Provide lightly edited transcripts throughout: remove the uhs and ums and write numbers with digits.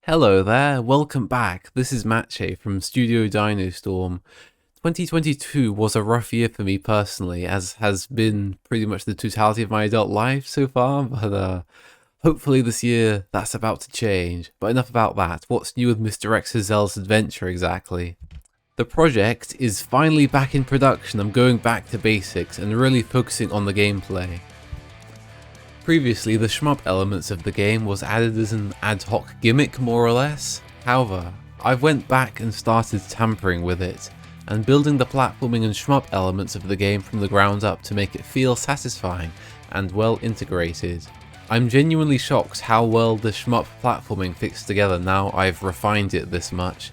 Hello there, welcome back. This is Matche from Studio DynoStorm. 2022 was a rough year for me personally, as has been pretty much the totality of my adult life so far, but hopefully this year that's about to change. But enough about that. What's new with Mr. X's Zealous Adventure exactly? The project is finally back in production. I'm going back to basics and really focusing on the gameplay. Previously, the shmup elements of the game was added as an ad hoc gimmick more or less. However, I went back and started tampering with it, and building the platforming and shmup elements of the game from the ground up to make it feel satisfying and well integrated. I'm genuinely shocked how well the shmup platforming fits together now I've refined it this much.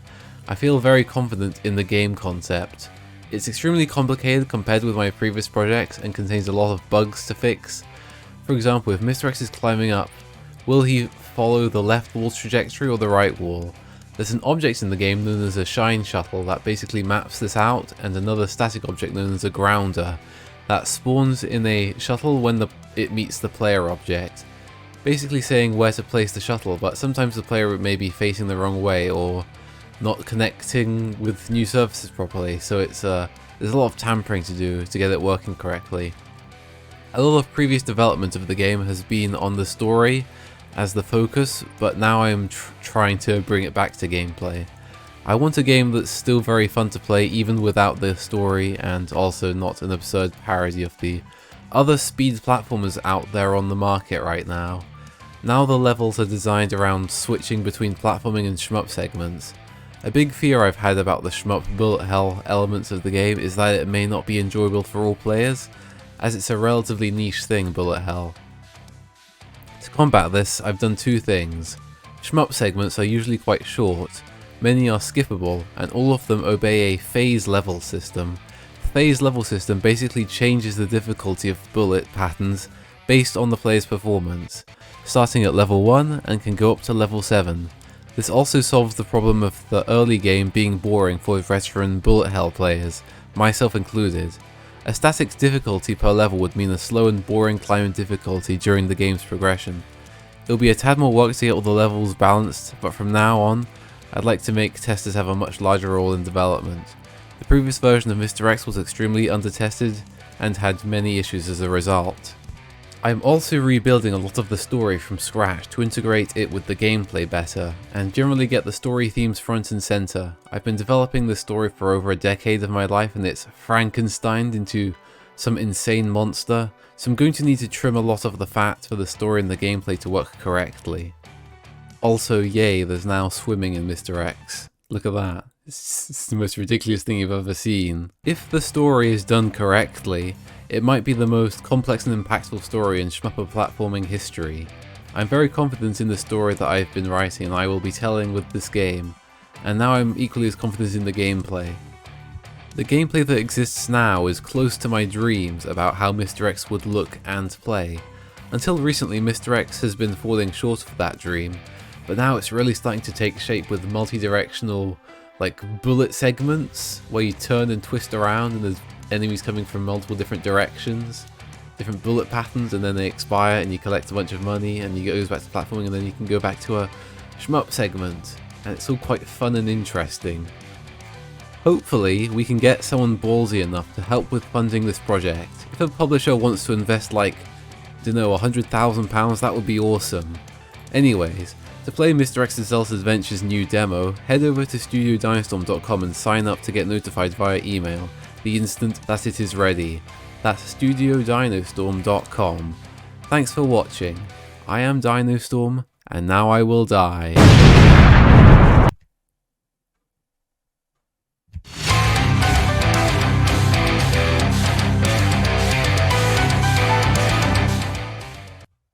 I feel very confident in the game concept. It's extremely complicated compared with my previous projects and contains a lot of bugs to fix. For example, if Mr. X is climbing up, will he follow the left wall trajectory or the right wall? There's an object in the game known as a shine shuttle that basically maps this out, and another static object known as a grounder that spawns in a shuttle when it meets the player object, basically saying where to place the shuttle, but sometimes the player may be facing the wrong way or not connecting with new surfaces properly, so there's a lot of tampering to do to get it working correctly. A lot of previous development of the game has been on the story as the focus, but now I'm trying to bring it back to gameplay. I want a game that's still very fun to play even without the story, and also not an absurd parody of the other speed platformers out there on the market right now. Now the levels are designed around switching between platforming and shmup segments. A big fear I've had about the shmup bullet hell elements of the game is that it may not be enjoyable for all players, as it's a relatively niche thing, bullet hell. To combat this, I've done two things. Shmup segments are usually quite short, many are skippable, and all of them obey a phase level system. The phase level system basically changes the difficulty of bullet patterns based on the player's performance, starting at level 1 and can go up to level 7. This also solves the problem of the early game being boring for veteran bullet hell players, myself included. A static difficulty per level would mean a slow and boring climbing difficulty during the game's progression. It'll be a tad more work to get all the levels balanced, but from now on, I'd like to make testers have a much larger role in development. The previous version of Mr. X was extremely undertested and had many issues as a result. I'm also rebuilding a lot of the story from scratch to integrate it with the gameplay better, and generally get the story themes front and center. I've been developing this story for over a decade of my life, and it's Frankensteined into some insane monster, so I'm going to need to trim a lot of the fat for the story and the gameplay to work correctly. Also, yay, there's now swimming in Mr. X. Look at that. It's the most ridiculous thing you've ever seen. If the story is done correctly, it might be the most complex and impactful story in shmup platforming history. I'm very confident in the story that I've been writing and I will be telling with this game, and now I'm equally as confident in the gameplay. The gameplay that exists now is close to my dreams about how Mr. X would look and play. Until recently, Mr. X has been falling short of that dream, but now it's really starting to take shape with multi-directional bullet segments where you turn and twist around and there's enemies coming from multiple different directions, different bullet patterns, and then they expire and you collect a bunch of money and you go back to platforming, and then you can go back to a shmup segment, and it's all quite fun and interesting. Hopefully we can get someone ballsy enough to help with funding this project. If a publisher wants to invest £100,000, that would be awesome. Anyways, to play Mr. X's Zealous Adventure's new demo, head over to StudioDynoStorm.com and sign up to get notified via email the instant that it is ready. That's StudioDynoStorm.com. Thanks for watching. I am DynoStorm, and now I will die.